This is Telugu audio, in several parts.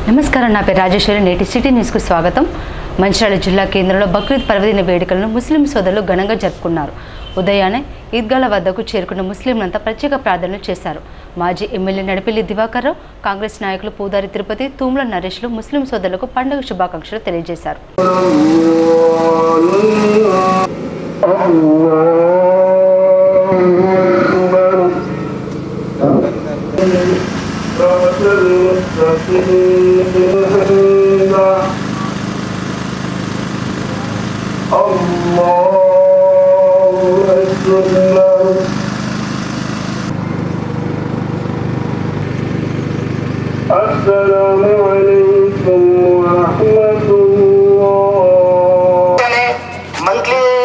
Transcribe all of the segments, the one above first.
నమస్కారం, నా పేరు రాజేశ్వరి. నేటి సిటీ న్యూస్కు స్వాగతం. మంచిర్యాల జిల్లా కేంద్రంలో బక్రీద్ పర్వదిన వేడుకలను ముస్లిం సోదరులు ఘనంగా జరుపుకున్నారు. ఉదయాన్నే ఈద్గాల వద్దకు చేరుకున్న ముస్లింలంతా ప్రత్యేక ప్రార్థనలు చేశారు. మాజీ ఎమ్మెల్యే నడిపెల్లి దివాకర్ రావు, కాంగ్రెస్ నాయకులు పూదారి తిరుపతి, తూమ్ల నరేష్లు ముస్లిం సోదరులకు పండుగ శుభాకాంక్షలు తెలియజేశారు. السلام عليكم ورحمة الله. مجلس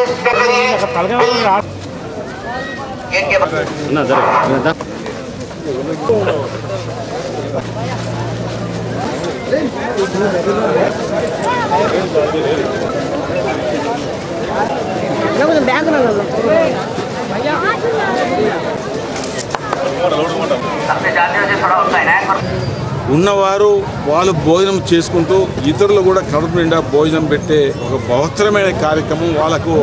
ఉన్నవారు వాళ్ళు భోజనం చేసుకుంటూ ఇతరులు కూడా కడుపు నిండా భోజనం పెట్టే ఒక బహుత్తరమైన కార్యక్రమం. వాళ్ళకు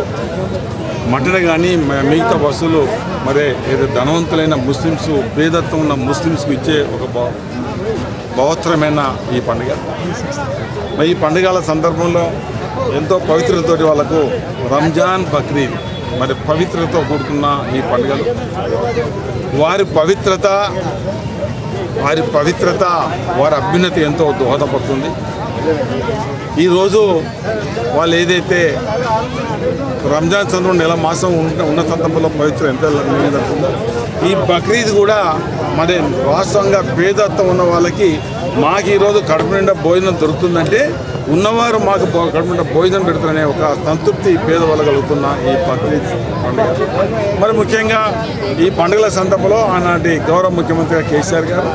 మటన్ కానీ మిగతా వస్తువులు మరి ఏదో ధనవంతులైన ముస్లిమ్స్, పేదత్వం ఉన్న ముస్లిమ్స్కి ఇచ్చే ఒక బహుత్తరమైన ఈ పండుగ. ఈ పండుగల సందర్భంలో ఎంతో పవిత్రతతోటి వాళ్ళకు రంజాన్, బక్రీద్ మరి పవిత్రతతో కూడుకున్న ఈ పండుగలు. వారి పవిత్రత వారి అభ్యున్నతి ఎంతో దోహదపడుతుంది. ఈరోజు వాళ్ళు ఏదైతే రంజాన్ సందర్భం నెల మాసం ఉన్న సందర్భంలో పవిత్ర ఎంత జరుగుతుందో, ఈ బక్రీద్ కూడా మరి వాస్తవంగా పేదత్వం ఉన్న వాళ్ళకి మాకు ఈరోజు కడుపు నిండా భోజనం దొరుకుతుందంటే ఉన్నవారు మాకు కడుపు నిండా భోజనం పెడుతున్నారనే ఒక సంతృప్తి పేదవాళ్ళు కలుగుతున్న ఈ బక్రీద్ పండుగ. మరి ముఖ్యంగా ఈ పండుగల సందర్భంలో ఆనాటి గౌరవ ముఖ్యమంత్రి కేసీఆర్ గారు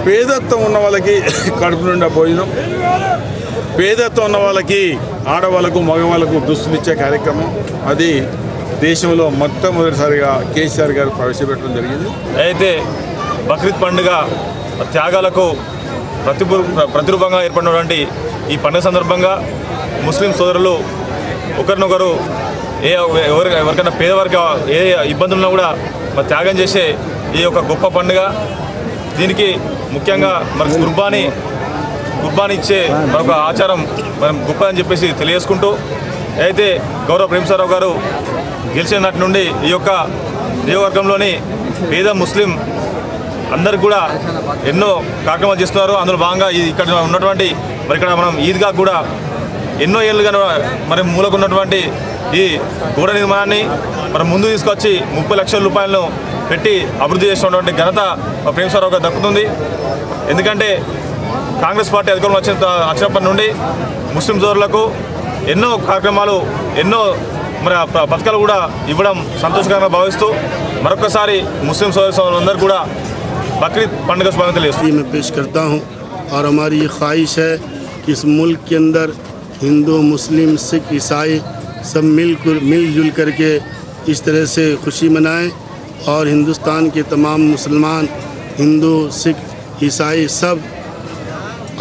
పేదత్వం ఉన్న వాళ్ళకి కడుపు నిండా భోజనం, పేదత్వం ఉన్న వాళ్ళకి ఆడవాళ్ళకు మగవాళ్ళకు దుస్తులు ఇచ్చే కార్యక్రమం అది దేశంలో మొట్టమొదటిసారిగా కేసీఆర్ గారు ప్రవేశపెట్టడం జరిగింది. అయితే బక్రీద్ పండుగ త్యాగాలకు ప్రతిరూపంగా ఏర్పడినటువంటి ఈ పండుగ సందర్భంగా ముస్లిం సోదరులు ఒకరినొకరు ఎవరికైనా పేదవారికి ఏ ఇబ్బందులున్నా కూడా మరి త్యాగం చేసే ఈ యొక్క గొప్ప పండుగ. దీనికి ముఖ్యంగా మరి కుర్బానీ ఇచ్చే మరొక ఆచారం మనం గొప్ప అని చెప్పేసి తెలియజేసుకుంటూ, అయితే గౌరవ ప్రేమసారావు గారు గెలిచిన నాటి నుండి ఈ యొక్క నియోజకవర్గంలోని పేద ముస్లిం అందరికి కూడా ఎన్నో కార్యక్రమాలు చేస్తున్నారు. అందులో భాగంగా ఇక్కడ ఉన్నటువంటి మరి ఇక్కడ మనం ఈద్గా కూడా ఎన్నో ఏళ్ళుగా మరి మూలకున్నటువంటి ఈ గోడ నిర్మాణాన్ని మరి ముందు తీసుకొచ్చి 30 లక్షల రూపాయలను పెట్టి అభివృద్ధి చేసినటువంటి ఘనత ప్రేమసారావు గారు దక్కుతుంది. ఎందుకంటే కాంగ్రెస్ పార్టీ అధికారంలో వచ్చినప్పటి నుండి ముస్లిం సోదరులకు ఎన్నో కార్యక్రమాలు, ఎన్నో మరి పథకాలు కూడా ఇవ్వడం సంతోషకరంగా భావిస్తూ మరొకసారి ముస్లిం సోదరులందరూ కూడా बकरीद पंడుగ शुभकामनाएं मैं पेश करता हूँ। और हमारी ये ख्वाहिश है कि इस मुल्क के अंदर हिंदू, मुस्लिम, सिख, ईसाई सब मिलजुल करके इस तरह से खुशी मनाएं और हिंदुस्तान के तमाम मुसलमान, हिंदू, सिख, ईसाई सब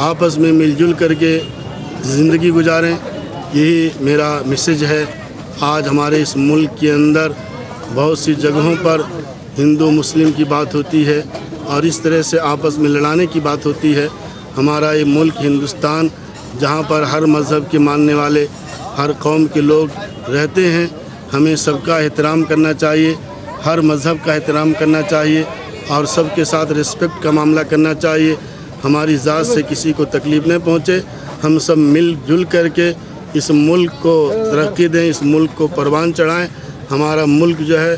आपस में मिलजुल करके ज़िंदगी गुजारें। यही मेरा मैसेज है। आज हमारे इस मुल्क के अंदर बहुत सी जगहों पर हिंदू मुस्लिम की बात होती है और इस तरह से आपस में लड़ाने की बात होती है। हमारा ये मुल्क हिंदुस्तान जहाँ पर हर मज़हब के मानने वाले, हर कौम के लोग रहते हैं, हमें सबका एहतराम करना चाहिए, हर मज़हब का एहतराम करना चाहिए और सबके साथ रिस्पेक्ट का मामला करना चाहिए। हमारी ज़ात से किसी को तकलीफ़ नहीं पहुँचे। हम सब मिलजुल करके इस मुल्क को तरक्की दें, इस मुल्क को परवान चढ़ाएँ। हमारा मुल्क जो है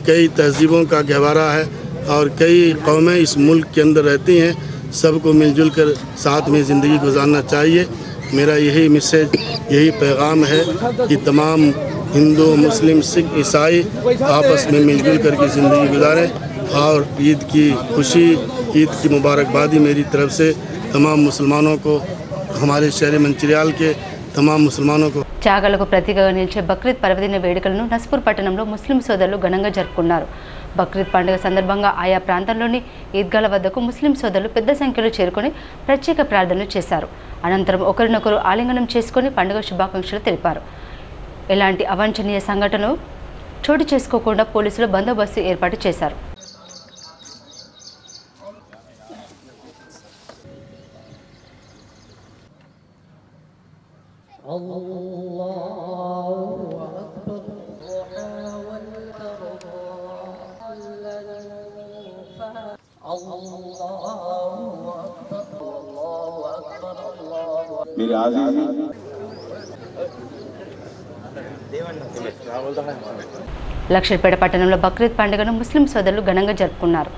कई तहजीबों का गहवारा है और कई कौमें इस मुल्क के अंदर रहती हैं। सबको मिलजुल कर साथ में ज़िंदगी गुजारना चाहिए। मेरा यही मैसेज, यही पैगाम है कि तमाम हिंदू, मुस्लिम, सिख, ईसाई आपस में मिलजुल करके ज़िंदगी गुजारें और ईद की खुशी, ईद की मुबारकबादी मेरी तरफ से तमाम मुसलमानों को, हमारे शहर मंचिर्याल के तमाम मुसलमानों को। త్యాగాలకు ప్రతీకగా నిలిచే బక్రీద్ పర్వదిన వేడుకలను నస్పూర్ పట్టణంలో ముస్లిం సోదరులు ఘనంగా జరుపుకున్నారు. బక్రీద్ పండుగ సందర్భంగా ఆయా ప్రాంతాల్లోని ఈద్గాల వద్దకు ముస్లిం సోదరులు పెద్ద సంఖ్యలో చేరుకొని ప్రత్యేక ప్రార్థనలు చేశారు. అనంతరం ఒకరినొకరు ఆలింగనం చేసుకుని పండుగ శుభాకాంక్షలు తెలిపారు. ఎలాంటి అవాంఛనీయ సంఘటనలు చోటు చేసుకోకుండా పోలీసులు బందోబస్తు ఏర్పాటు చేశారు. లక్షపేట పట్టణంలో బక్రీద్ పండుగను ముస్లిం సోదరులు ఘనంగా జరుపుకున్నారు.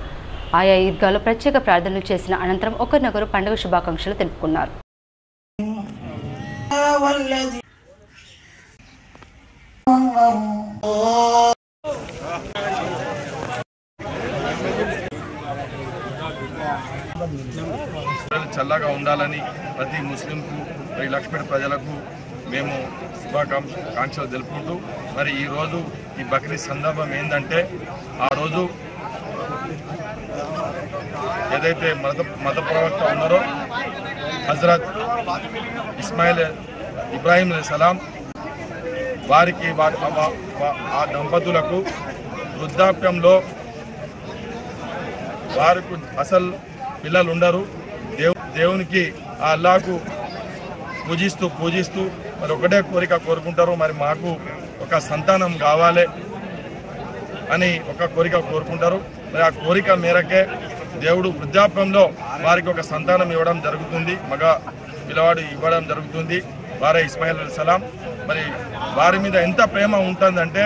ఆయా ఈద్గాలో ప్రత్యేక ప్రార్థనలు చేసిన అనంతరం ఒకరినొకరు పండుగ శుభాకాంక్షలు తెలుపుకున్నారు. చల్లగా ఉండాలని ప్రతి ముస్లింకు మరి లక్ష్మీపేట ప్రజలకు మేము శుభాకాంక్షలు తెలుపుకుంటూ మరి ఈరోజు ఈ బక్రీద్ సందర్భం ఏంటంటే ఆ రోజు ఏదైతే మత ప్రవక్త ఉన్నారో హజరత్ ఇబ్రాహీం అలైహిస్సలాం వారికి ఆ దంపతులకు వృద్ధాప్యంలో వారికి అసలు పిల్లలు ఉండరు. దేవునికి ఆ అల్లాహకు పూజిస్తూ మరి ఒకటే కోరిక కోరుకుంటారు. మరి మాకు ఒక సంతానం కావాలి అని ఒక కోరిక కోరుకుంటారు. మరి ఆ కోరిక మేరకే దేవుడు వృద్ధాప్యంలో వారికి ఒక సంతానం ఇవ్వడం జరుగుతుంది. మగ పిల్లవాడు ఇవ్వడం జరుగుతుంది. వారే ఇస్మాయిల్ అలైహిస్సలాం. మరి వారి మీద ఎంత ప్రేమ ఉంటుందంటే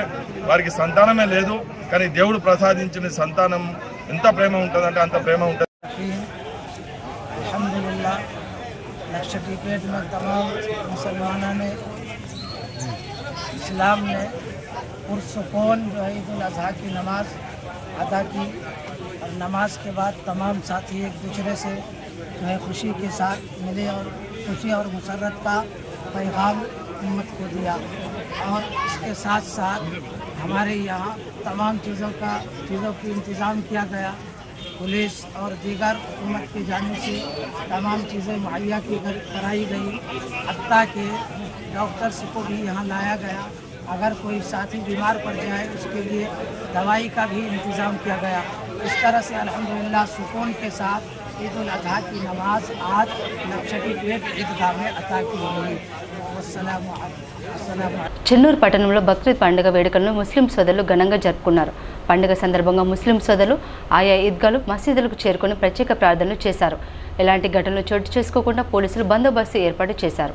వారికి సంతానమే లేదు, కానీ దేవుడు ప్రసాదించిన సంతానం ఎంత ప్రేమ ఉంటుందంటే అంత ప్రేమ ఉంటుంది. अल्हम्दुलिल्लाह लक्षद्वीप में तमाम मुसलमानों ने इस्लाम ने पुरसुकून जो है ईद उल अज़हा की नमाज अदा की और नमाज के बाद तमाम साथी एक दूसरे से जो है खुशी के साथ मिले और खुशी और मुसर्रत का पैगाम उम्मत को दिया। और इसके साथ साथ हमारे यहाँ तमाम चीज़ों की इंतज़ाम किया गया। पुलिस और दीगर हुकूमत की जानिब से तमाम चीज़ें मुहैया कराई गई। हत्ता के डॉक्टर्स को भी यहाँ लाया गया। अगर कोई साथी बीमार पड़ जाए उसके लिए दवाई का भी इंतज़ाम किया गया। इस तरह से अल्हम्दुलिल्लाह सुकून के साथ ईद उल अज़हा की नमाज आज लक्षद्वीप ईदगाह में अता की गई। చెన్నూరు పట్టణంలో బక్రీద్ పండుగ వేడుకలను ముస్లిం సోదరులు ఘనంగా జరుపుకున్నారు. పండుగ సందర్భంగా ముస్లిం సోదరులు ఆయా ఈద్గాలు మసీదులకు చేరుకొని ప్రత్యేక ప్రార్థనలు చేశారు. ఎలాంటి ఘటనలు చోటు చేసుకోకుండా పోలీసులు బందోబస్తు ఏర్పాటు చేశారు.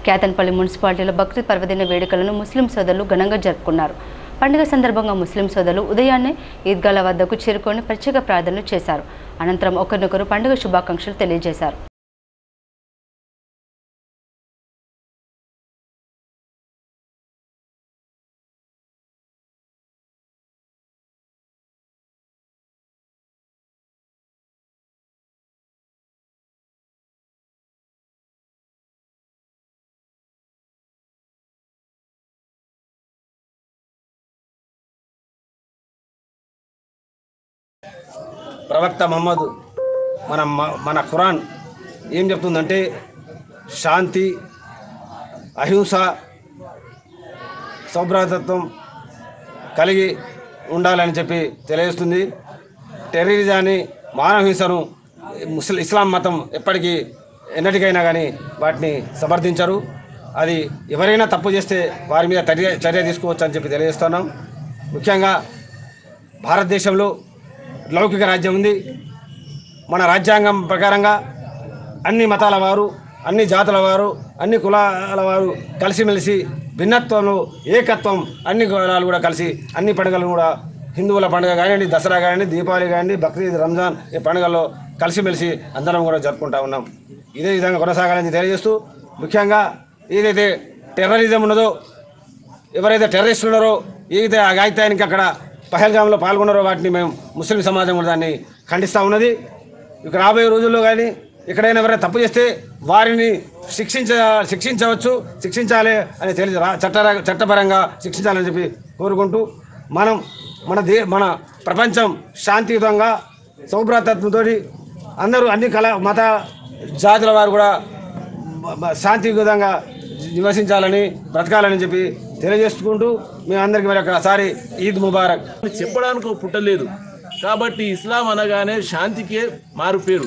కేతన్పల్లి మున్సిపాలిటీలో బక్రీద్ పర్వదిన వేడుకలను ముస్లిం సోదరులు ఘనంగా జరుపుకున్నారు. పండుగ సందర్భంగా ముస్లిం సోదరులు ఉదయాన్నే ఈద్గాల వద్దకు చేరుకొని ప్రత్యేక ప్రార్థనలు చేశారు. అనంతరం ఒకరినొకరు పండుగ శుభాకాంక్షలు తెలియజేశారు. ప్రవక్త మహమ్మద్ మన ఖురాన్ ఏం చెప్తుందంటే శాంతి, అహింస, సౌభ్రాతత్వం కలిగి ఉండాలని చెప్పి తెలియజేస్తుంది. టెర్రరిజాన్ని, మానవహింసను ఇస్లాం మతం ఎప్పటికీ ఎన్నటికైనా కానీ వాటిని సమర్థించరు. అది ఎవరైనా తప్పు చేస్తే వారి మీద చర్య తీసుకోవచ్చు అని చెప్పి తెలియజేస్తున్నాం. ముఖ్యంగా భారతదేశంలో లౌకిక రాజ్యం ఉంది. మన రాజ్యాంగం ప్రకారంగా అన్ని మతాల వారు, అన్ని జాతుల వారు, అన్ని కులాల వారు కలిసిమెలిసి భిన్నత్వంలో ఏకత్వం, అన్ని కులాలు కూడా కలిసి అన్ని పండుగలను కూడా హిందువుల పండుగ కానివ్వండి, దసరా కానివ్వండి, దీపావళి కానివ్వండి, బక్రీద్, రంజాన్ ఈ పండుగల్లో కలిసిమెలిసి అందరం కూడా జరుపుకుంటా ఉన్నాం. ఇదే విధంగా కొనసాగాలని తెలియజేస్తూ ముఖ్యంగా ఏదైతే టెర్రరిజం ఉన్నదో, ఎవరైతే టెర్రరిస్టులు ఉన్నారో, ఏదైతే ఆ గాయత్యానికి అక్కడ పహల్గామ్లో పాల్గొన్నారో వాటిని మేము ముస్లిం సమాజం కూడా దాన్ని ఖండిస్తూ ఉన్నది. ఇక రాబోయే రోజుల్లో కానీ ఎక్కడైనా ఎవరైనా తప్పు చేస్తే వారిని శిక్షించాలి అని తెలిసి చట్టపరంగా శిక్షించాలని చెప్పి కోరుకుంటూ మన ప్రపంచం శాంతియుతంగా సౌభ్రాతత్వంతో అందరూ అన్ని మత జాతుల వారు కూడా శాంతియుతంగా నివసించాలని బ్రతకాలని చెప్పి తెలియజేసుకుంటూ మీ అందరికీ మరి ఒకసారి ఈద్ ముబారక్. చెప్పడానికి పుట్టలేదు కాబట్టి ఇస్లాం అనగానే శాంతికే మారు పేరు.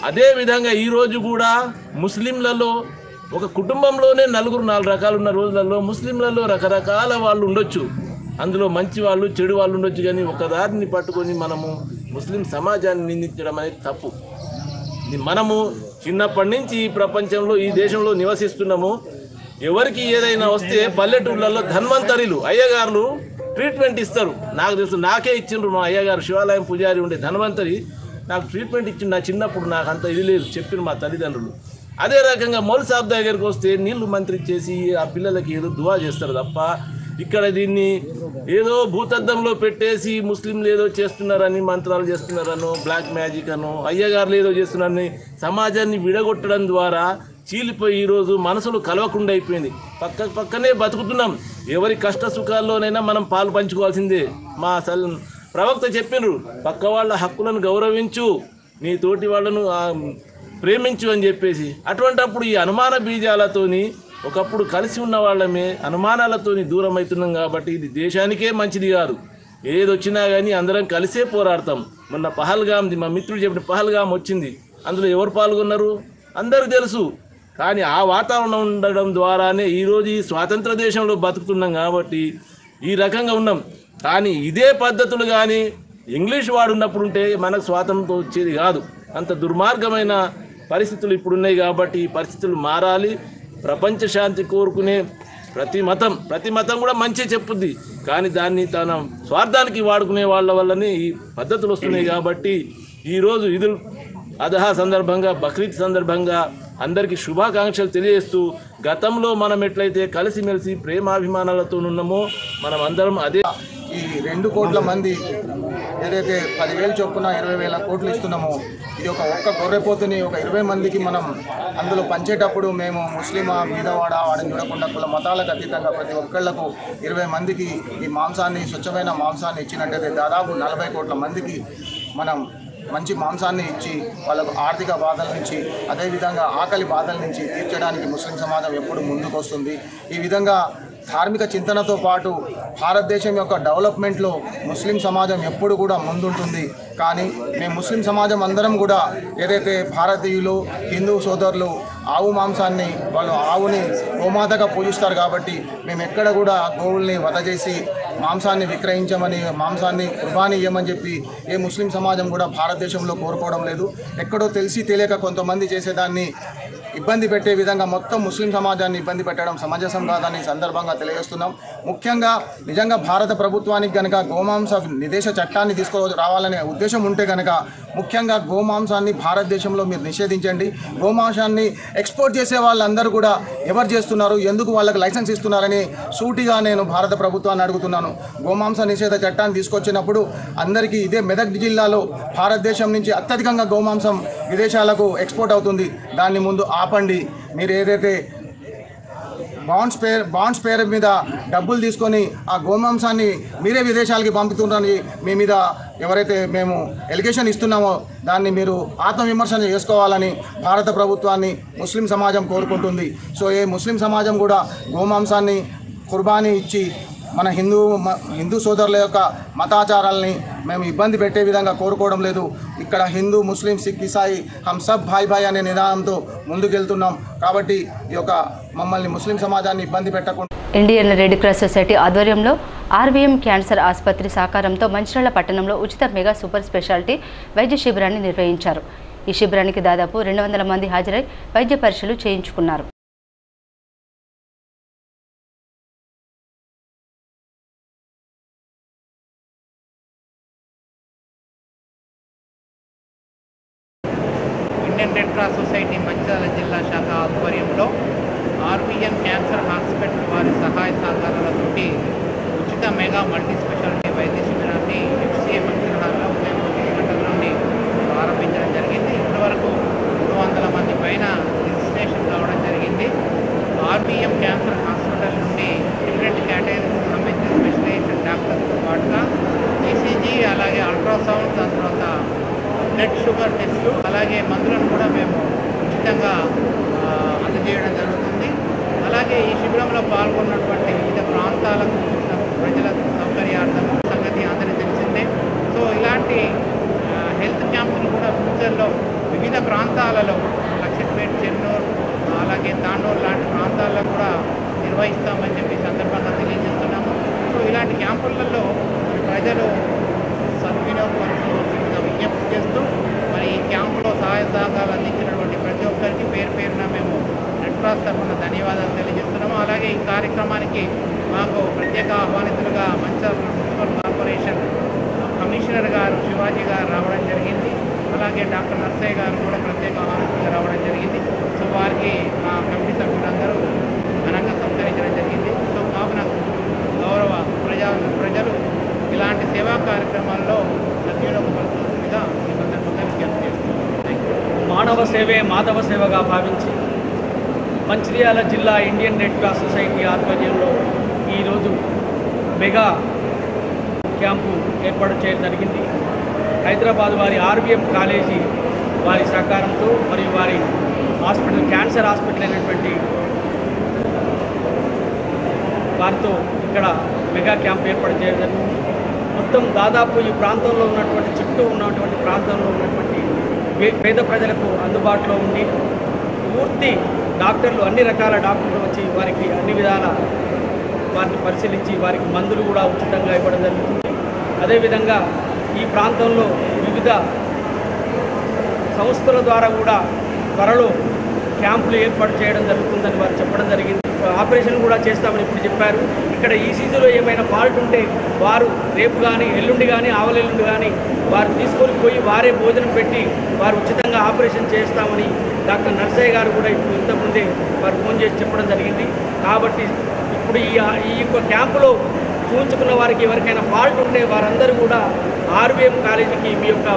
అదేవిధంగా ఈరోజు కూడా ముస్లింలలో ఒక కుటుంబంలోనే 4 రకాలు ఉన్న రోజులలో ముస్లింలలో రకరకాల వాళ్ళు ఉండొచ్చు. అందులో మంచి వాళ్ళు చెడు వాళ్ళు ఉండొచ్చు. కానీ ఒక దారిని పట్టుకొని మనము ముస్లిం సమాజాన్ని నిందించడం అనేది తప్పు. మనము చిన్నప్పటి నుంచి ఈ ప్రపంచంలో ఈ దేశంలో నివసిస్తున్నాము. ఎవరికి ఏదైనా వస్తే పల్లెటూళ్ళల్లో ధన్వంతరిలు అయ్యగారులు ట్రీట్మెంట్ ఇస్తారు. నాకు తెలుసు, నాకే ఇచ్చిండ్రు. మా అయ్యగారు శివాలయం పూజారి ఉండే ధన్వంతరి నాకు ట్రీట్మెంట్ ఇచ్చిండు. నా చిన్నప్పుడు నాకు అంత ఇది లేదు, చెప్పిన మా తల్లిదండ్రులు. అదే రకంగా మౌల్ సాబ్ దగ్గరికి వస్తే నీళ్లు మంత్రిచ్చేసి ఆ పిల్లలకి ఏదో దువా చేస్తారు తప్ప ఇక్కడ దీన్ని ఏదో భూతద్దంలో పెట్టేసి ముస్లింలు ఏదో చేస్తున్నారని, మంత్రాలు చేస్తున్నారనో, బ్లాక్ మ్యాజిక్ అనో, అయ్యగారులు ఏదో చేస్తున్నారని సమాజాన్ని విడగొట్టడం ద్వారా చీలిపోయి ఈరోజు మనసులు కలవకుండా అయిపోయింది. పక్కనే బతుకుతున్నాం. ఎవరి కష్ట సుఖాల్లోనైనా మనం పాలు పంచుకోవాల్సిందే. మా ప్రవక్త చెప్పినారు, పక్క వాళ్ళ హక్కులను గౌరవించు, నీ తోటి వాళ్ళను ప్రేమించు అని చెప్పేసి. అటువంటప్పుడు ఈ అనుమాన బీజాలతోని ఒకప్పుడు కలిసి ఉన్న వాళ్ళమే అనుమానాలతోని దూరం అవుతున్నాం. కాబట్టి ఇది దేశానికే మంచిది కాదు. ఏదొచ్చినా కానీ అందరం కలిసే పోరాడతాం. మొన్న పహల్గామ్ది మా మిత్రుడు చెప్పిన పహల్గామ్ వచ్చింది. అందులో ఎవరు పాల్గొన్నారు అందరికీ తెలుసు. కానీ ఆ వాతావరణం ఉండడం ద్వారానే ఈరోజు ఈ స్వాతంత్ర దేశంలో బతుకుతున్నాం. కాబట్టి ఈ రకంగా ఉన్నాం. కానీ ఇదే పద్ధతులు కానీ ఇంగ్లీష్ వాడున్నప్పుడు ఉంటే మనకు స్వాతంత్రం వచ్చేది కాదు. అంత దుర్మార్గమైన పరిస్థితులు ఇప్పుడున్నాయి. కాబట్టి ఈ పరిస్థితులు మారాలి. ప్రపంచ శాంతి కోరుకునే ప్రతి మతం కూడా మంచి చెప్పుద్ది. కానీ దాన్ని తన స్వార్థానికి వాడుకునే వాళ్ళ వల్లనే ఈ పద్ధతులు వస్తున్నాయి. కాబట్టి ఈరోజు ఈదుల్ అదహా సందర్భంగా, బక్రీద్ సందర్భంగా అందరికీ శుభాకాంక్షలు తెలియజేస్తూ, గతంలో మనం ఎట్లయితే కలిసిమెలిసి ప్రేమాభిమానాలతో ఉన్నామో మనం అందరం అదే. ఈ 2 కోట్ల మంది ఏదైతే 10,000 చొప్పున 20,000 కోట్లు ఇస్తున్నామో, ఇది ఒక్క గొర్రెపోతుని ఒక 20 మందికి మనం అందులో పంచేటప్పుడు మేము ముస్లిమా బీదవాడ వాడిని చూడకుండా కుల మతాలకు అతీతంగా ప్రతి ఒక్కళ్లకు 20 మందికి ఈ మాంసాన్ని, స్వచ్ఛమైన మాంసాన్ని ఇచ్చినట్టయితే దాదాపు 40 కోట్ల మందికి మనం మంచి మాంసాన్ని ఇచ్చి వాళ్ళకు ఆర్థిక బాధల నుంచి, అదేవిధంగా ఆకలి బాధల నుంచి తీర్చడానికి ముస్లిం సమాజం ఎప్పుడు ముందుకు వస్తుంది. ఈ విధంగా ధార్మిక చింతనతో పాటు భారతదేశం యొక్క డెవలప్మెంట్లో ముస్లిం సమాజం ఎప్పుడు కూడా ముందుంటుంది. కానీ మేము ముస్లిం సమాజం అందరం కూడా ఏదైతే భారతీయులు, హిందూ సోదరులు ఆవు మాంసాన్ని, వాళ్ళు ఆవుని గోమాతగా పూజిస్తారు. కాబట్టి మేము ఎక్కడ కూడా గోవుల్ని వధ చేసి మాంసాన్ని విక్రయించమని, మాంసాన్ని కుర్బానీ ఇవ్వమని చెప్పి ఏ ముస్లిం సమాజం కూడా భారతదేశంలో కోరుకోవడం లేదు. ఎక్కడో తెలిసి తెలియక కొంతమంది చేసేదాన్ని ఇబ్బంది పెట్టే విధంగా మొత్తం ముస్లిం సమాజాన్ని ఇబ్బంది పెట్టడం సమంజసం కాదని సందర్భంగా తెలియజేస్తున్నాం. ముఖ్యంగా నిజంగా భారత ప్రభుత్వానికి కనుక గోమాంస నిషేధ చట్టాన్ని తీసుకురావాలనే ఉద్దేశం ఉంటే కనుక ముఖ్యంగా గోమాంసాన్ని భారతదేశంలో మీరు నిషేధించండి. గోమాంసాన్ని ఎక్స్పోర్ట్ చేసే వాళ్ళందరూ కూడా ఎవరు చేస్తున్నారు, ఎందుకు వాళ్ళకి లైసెన్స్ ఇస్తున్నారని సూటిగా నేను భారత ప్రభుత్వాన్ని అడుగుతున్నాను. గోమాంస నిషేధ చట్టాన్ని తీసుకొచ్చినప్పుడు అందరికీ ఇదే మెదక్ జిల్లాలో భారతదేశం నుంచి అత్యధికంగా గోమాంసం విదేశాలకు ఎక్స్పోర్ట్ అవుతుంది. దాన్ని ముందు ఆపండి. మీరు ఏదైతే బాండ్స్ పేరు మీద డబ్బులు తీసుకొని ఆ గోమాంసాన్ని మీరే విదేశాలకి పంపుతున్నారని మీ మీద ఎవరైతే మేము ఎలిగేషన్ ఇస్తున్నామో దాన్ని మీరు ఆత్మవిమర్శన చేసుకోవాలని భారత ప్రభుత్వాన్ని ముస్లిం సమాజం కోరుకుంటుంది. సో ఏ ముస్లిం సమాజం కూడా గోమాంసాన్ని కుర్బానీ ఇచ్చి మన హిందూ సోదరుల యొక్క మతాచారాలని మేము ఇబ్బంది పెట్టే విధంగా కోరుకోవడం లేదు. ఇక్కడ హిందూ, ముస్లిం, సిక్, ఇసాయి హమ్ సబ్ భాయ్ భాయ్ అనే నినాదంతో ముందుకెళ్తున్నాం. కాబట్టి ఈ యొక్క మమ్మల్ని ముస్లిం సమాజాన్ని ఇబ్బంది పెట్టకుండా ఇండియన్ రెడ్ క్రాస్ సొసైటీ ఆధ్వర్యంలో ఆర్వీఎం క్యాన్సర్ ఆసుపత్రి సహకారంతో మంచిర్యాల పట్టణంలో ఉచిత మెగా సూపర్ స్పెషాలిటీ వైద్య శిబిరాన్ని నిర్వహించారు. ఈ శిబిరానికి దాదాపు 200 మంది హాజరై వైద్య పరీక్షలు చేయించుకున్నారు. Indian red cross society Mancherial జిల్లా శాఖ ఆధ్వర్యంలో ఆర్వీఎన్ క్యాన్సర్ హాస్పిటల్ వారి సహాయ సహకారాలతో ఉచిత మెగా మల్టీ స్పెషాలిటీ వైద్య శిబిరాన్ని ఎఫ్సీఏ మంచిర్యాలలో ఉదయం 9 గంటల నుండి ప్రారంభించడం జరిగింది. క్యాన్సర్ హాస్పిటల్ నుండి డిఫరెంట్ కేటగిరీకి సంబంధించిన స్పెషలైజ్డ్ డాక్టర్స్తో పాటుగా ఈసీజీ, అలాగే అల్ట్రాసౌండ్, దాని తర్వాత బ్లడ్ షుగర్ టెస్టులు, అలాగే మందులను కూడా మేము ఉచితంగా అందజేయడం జరుగుతుంది. అలాగే ఈ శిబిరంలో పాల్గొన్నటువంటి వివిధ ప్రాంతాలకు ప్రజల సౌకర్యార్థం సంగతి అందరికీ తెలిసిందే. సో ఇలాంటి హెల్త్ క్యాంపులు కూడా ఫ్యూచర్లో వివిధ ప్రాంతాలలో లక్షపేట్, చెన్నూరు, అలాగే తాండూరు లాంటి ప్రాంతాల్లో కూడా నిర్వహిస్తామని చెప్పి సందర్భంగా తెలియజేస్తున్నాము. సో ఇలాంటి క్యాంపులలో ప్రజలు సద్వినియోగపరచుకోవాల్సిందిగా విజ్ఞప్తి చేస్తూ మరి ఈ క్యాంపులో సహాయ సహకారాలు అందించినటువంటి ప్రతి ఒక్కరికి పేరున మేము రెడ్ క్రాస్ తరఫున ధన్యవాదాలు తెలియజేస్తున్నాము. అలాగే ఈ కార్యక్రమానికి మాకు ప్రత్యేక ఆహ్వానితులుగా మంచిర్యాల మున్సిపల్ కార్పొరేషన్ కమిషనర్ గారు శివాజీ గారు రావడం జరిగింది. అలాగే డాక్టర్ నర్సయ్య గారు కూడా ప్రత్యేక ఆహ్వానితులుగా రావడం జరిగింది. సో వారికి మా కమిటీ సభ్యులందరూ ఘనంగా సత్కరించడం జరిగింది. సో కావున గౌరవ ప్రజలు ఇలాంటి సేవా కార్యక్రమాల్లో సద్వినియోగపరచాల్సిందిగా ఈ సందర్భంగా విజ్ఞప్తి చేస్తున్నాం. మానవ సేవే మాధవ సేవగా భావించి మంచిర్యాల జిల్లా ఇండియన్ రెడ్ క్రాస్ సొసైటీ ఆధ్వర్యంలో ఈరోజు మెగా క్యాంపు ఏర్పాటు చేయడం జరిగింది. హైదరాబాద్ వారి ఆర్బీఎం కాలేజీ వారి సహకారంతో మరియు వారి హాస్పిటల్, క్యాన్సర్ హాస్పిటల్ అయినటువంటి వారితో ఇక్కడ మెగా క్యాంప్ ఏర్పాటు చేయడం జరిగింది. మొత్తం దాదాపు ఈ ప్రాంతంలో ఉన్నటువంటి చుట్టూ ఉన్నటువంటి ప్రాంతంలో ఉన్నటువంటి పేద ప్రజలకు అందుబాటులో ఉండి పూర్తి డాక్టర్లు, అన్ని రకాల డాక్టర్లు వచ్చి వారికి అన్ని విధాల వారిని పరిశీలించి వారికి మందులు కూడా ఉచితంగా ఇవ్వడం జరుగుతుంది. అదేవిధంగా ఈ ప్రాంతంలో వివిధ సంస్థల ద్వారా కూడా త్వరలో క్యాంపులు ఏర్పాటు చేయడం జరుగుతుందని వారు చెప్పడం జరిగింది. ఆపరేషన్ కూడా చేస్తామని ఇప్పుడు చెప్పారు. ఇక్కడ ఈసీజీలో ఏమైనా ఫాల్ట్ ఉంటే వారు రేపు కానీ, ఎల్లుండి కానీ, ఆవలెల్లుండి కానీ వారు తీసుకొని పోయి వారే భోజనం పెట్టి వారు ఉచితంగా ఆపరేషన్ చేస్తామని డాక్టర్ నర్సయ్య గారు కూడా ఇప్పుడు ఇంతకుముందే వారు ఫోన్ చేసి చెప్పడం జరిగింది. కాబట్టి ఇప్పుడు ఈ క్యాంపులో చూపించుకున్న వారికి ఎవరికైనా ఫాల్ట్ ఉంటే వారందరూ కూడా ఆర్బీఎం కాలేజీకి మీ యొక్క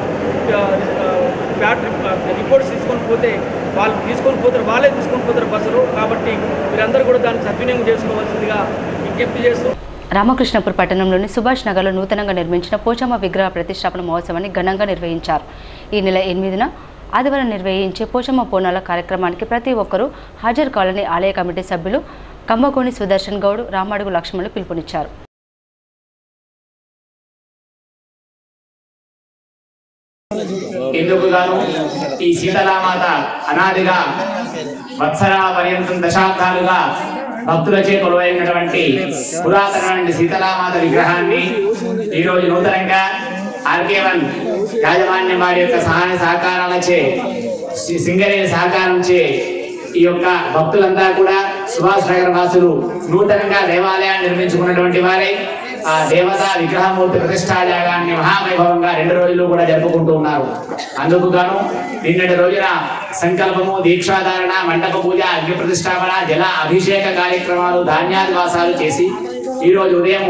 రిపోర్ట్స్ తీసుకొని పోతే వాళ్ళు తీసుకొని పోతారు, వాళ్ళే తీసుకొని పోతారు బస్సులో. కాబట్టి మీరందరూ కూడా దాన్ని సద్వినియోగం చేసుకోవాల్సిందిగా విజ్ఞప్తి చేస్తూ రామకృష్ణపూర్ పట్టణంలోని సుభాష్ నగర్లో నూతనంగా నిర్మించిన పోచమ్మ విగ్రహ ప్రతిష్టాపన మహోత్సవాన్ని ఘనంగా నిర్వహించారు. ఈ నెల 8న ఆదివారం నిర్వహించే పోచమ్మ బోనాల కార్యక్రమానికి ప్రతి ఒక్కరూ హాజరు కావాలని ఆలయ కమిటీ సభ్యులు కంబకోని సుదర్శన్ గౌడ్, రామడుగు లక్ష్మణులు పిలుపునిచ్చారు. ఇందుకు గాను ఈ సీతలామాత అనాదిగా వత్సరాల పర్యంతం దశాబ్దాలుగా భక్తులచే కొలువైనటువంటి పురాతనమైన సీతలామాత విగ్రహాన్ని ఈరోజు నూతనంగా ఆర్కే1 యాజమాన్యం వారి యొక్క సహాయ సహకారాలచే, సింగరేణి సహకారంచే ఈ యొక్క భక్తులంతా కూడా సుభాష్ నగర్ వాసులు నూతనంగా దేవాలయాన్ని నిర్మించుకున్నటువంటి వారై ఆ దేవతా విగ్రహమూర్తి ప్రతిష్టాయాగాన్ని మహావైభవంగా 2 రోజులు కూడా జరుపుకుంటూ ఉన్నారు. అందుకు గాను నిన్నటి రోజున సంకల్పము, దీక్షాధారణ, మండప పూజ, అగ్ని ప్రతిష్టాపన, జల అభిషేక కార్యక్రమాలు, ధాన్యాదివాసాలు చేసి ఈ రోజు ఉదయం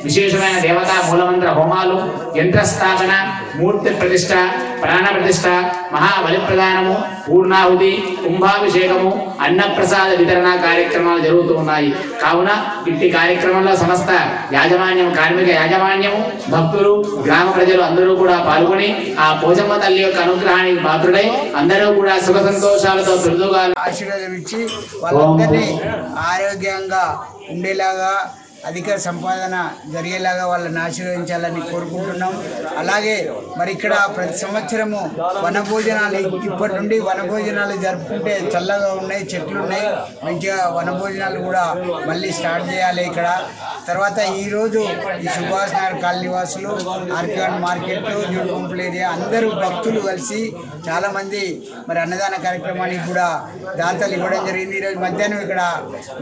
విశేషమైన దేవతా మూలమంత్ర హోమాలు, యంత్రస్థాపన, మూర్తి ప్రతిష్ట, ప్రాణ ప్రతిష్ట, మహాబలి ప్రదానము, పూర్ణాహుతి, కుంభాభిషేకము, అన్నప్రసాద వితరణ కార్యక్రమాలు జరుగుతూ ఉన్నాయి. కావున ఇట్టి కార్యక్రమంలో సమస్త యాజమాన్యం, కార్మిక యాజమాన్యము, భక్తులు, గ్రామ ప్రజలు అందరూ కూడా పాల్గొని ఆ పోచమ్మ తల్లి యొక్క అనుగ్రహానికి పాత్రుడై అందరూ కూడా సుఖ సంతోషాలతో తృప్తిగా ఆశీర్వదించి వాళ్ళందరినీ ఆరోగ్యంగా ఉండేలాగా, అధిక సంపాదన జరిగేలాగా వాళ్ళని ఆశీర్వదించాలని కోరుకుంటున్నాం. అలాగే మరి ఇక్కడ ప్రతి సంవత్సరము వనభోజనాలు, ఇప్పటి నుండి వనభోజనాలు జరుపుకుంటే చల్లగా ఉన్నాయి, చెట్లు ఉన్నాయి, మంచిగా వనభోజనాలు కూడా మళ్ళీ స్టార్ట్ చేయాలి ఇక్కడ. తర్వాత ఈరోజు ఈ సుభాష్ నగర్ కాలనీ వాసులు, ఆర్కే1 మార్కెట్, జూడుగుంపుల ఏరియా అందరూ భక్తులు కలిసి చాలామంది మరి అన్నదాన కార్యక్రమానికి కూడా దాతలు ఇవ్వడం జరిగింది. ఈరోజు మధ్యాహ్నం ఇక్కడ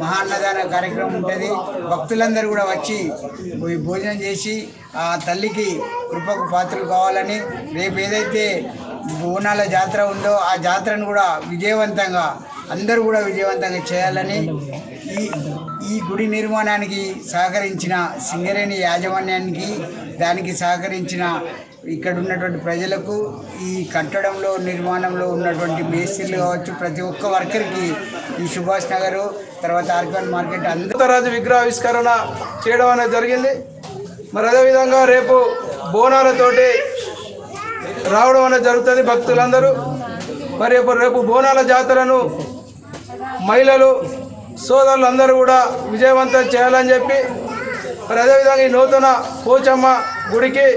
మహా అన్నదాన కార్యక్రమం ఉంటుంది. భక్తులందరూ కూడా వచ్చి భోజనం చేసి ఆ తల్లికి కృపకు పాత్రలు కావాలని, రేపు ఏదైతే బోనాల జాతర ఉందో ఆ జాతరను కూడా విజయవంతంగా అందరూ కూడా విజయవంతంగా చేయాలని, ఈ గుడి నిర్మాణానికి సహకరించిన సింగరేణి యాజమాన్యానికి, దానికి సహకరించిన ఇక్కడ ఉన్నటువంటి ప్రజలకు ఈ కట్టడంలో నిర్మాణంలో ఉన్నటువంటి మేస్త్రీలు కావచ్చు, ప్రతి ఒక్క వర్కర్కి ఈ సుభాష్ నగర్ తర్వాత ఆర్గాన్ మార్కెట్ రాజు విగ్రహావిష్కరణ చేయడం అనేది జరిగింది. మరి అదేవిధంగా రేపు బోనాలతోటి రావడం అనేది జరుగుతుంది భక్తులందరూ. మరి రేపు బోనాల జాతరను మహిళలు సోదరులు అందరూ కూడా విజయవంతం చేయాలని చెప్పి మరి అదేవిధంగా ఈ నూతన పోచమ్మ గుడికి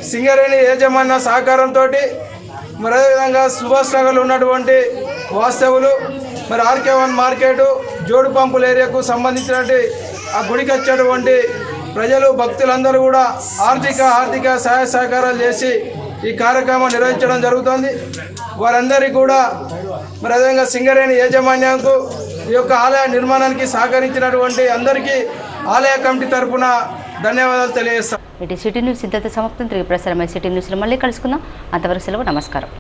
సింగరేణి యాజమాన్య సహకారంతో మరి అదేవిధంగా సుభాష్ నగర్లో ఉన్నటువంటి వాస్తవులు మరి ఆర్కే1 మార్కెట్ జోడు పంపుల ఏరియాకు సంబంధించినటువంటి ఆ గుడికి వచ్చేటువంటి ప్రజలు భక్తులందరూ కూడా ఆర్థిక సహాయ సహకారాలు చేసి ఈ కార్యక్రమం నిర్వహించడం జరుగుతుంది. వారందరికీ కూడా మరి అదేవిధంగా సింగరేణి యాజమాన్యంకు ఈ యొక్క ఆలయ నిర్మాణానికి సహకరించినటువంటి అందరికీ ఆలయ కమిటీ తరఫున ధన్యవాదాలు తెలియజేస్తాం. సిటీ న్యూస్ ఇంతతో సమాప్తం. తిరిగి ప్రసారమై సిటీ న్యూస్లో మళ్ళీ కలుసుకుందాం. అంతవరకు సెలవు. నమస్కారం.